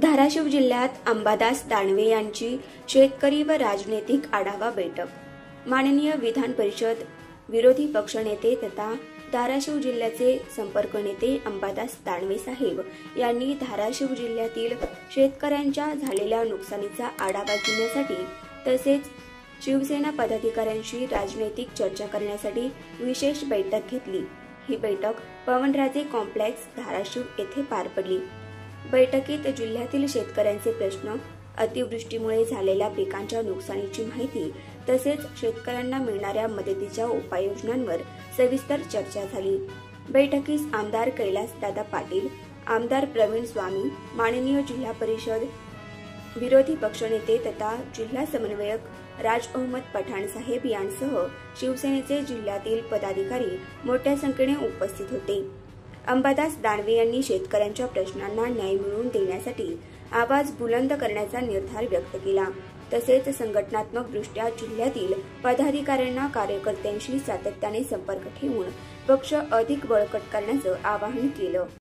धाराशिव जिल्ह्यात अंबादास दानवे यांची शेतकरी व राजनैतिक आढावा बैठक। माननीय विधान परिषद विरोधी पक्षनेते तथा धाराशिव जिल्ह्याचे संपर्क नेते अंबादास दानवे साहेब यांनी धाराशिव जिल्ह्यातील शेतकऱ्यांच्या झालेल्या नुकसानीचा आढावा घेण्यासाठी तसेच शिवसेना पदाधिकाऱ्यांशी राजनैतिक चर्चा करण्यासाठी विशेष बैठक घेतली। ही बैठक पवनराजे कॉम्प्लेक्स धाराशिव येथे पार पडली। बैठकीत जिल्ह्यातील शेतकऱ्यांचे प्रश्न, अतिवृष्टीमुळे झालेल्या पिकांच्या नुकसानीची माहिती तसेच शेतकऱ्यांना मिळणाऱ्या मदतीच्या उपाययोजनांवर सविस्तर चर्चा झाली। बैठकीस आमदार कैलासदादा पाटील, आमदार प्रवीण स्वामी, माननीय जिल्हा परिषद विरोधी पक्षनेते तथा जिल्हा समन्वयक राज अहमद पठाण साहेब यांसह शिवसेनेचे जिल्ह्यातील पदाधिकारी मोठ्या संख्येने उपस्थित होते। अंबादास दानवे यांनी शेतकऱ्यांच्या प्रश्नांना न्याय मिळवून देण्यासाठी आवाज बुलंद करण्याचा निर्धार व्यक्त केला। तसेच संघटनात्मक दृष्ट्या जिल्ह्यातील पदाधिकाऱ्यांना कार्यकर्त्यांशी सातत्याने संपर्क ठेवून पक्ष अधिक बळकट करण्याचं आवाहन केलं।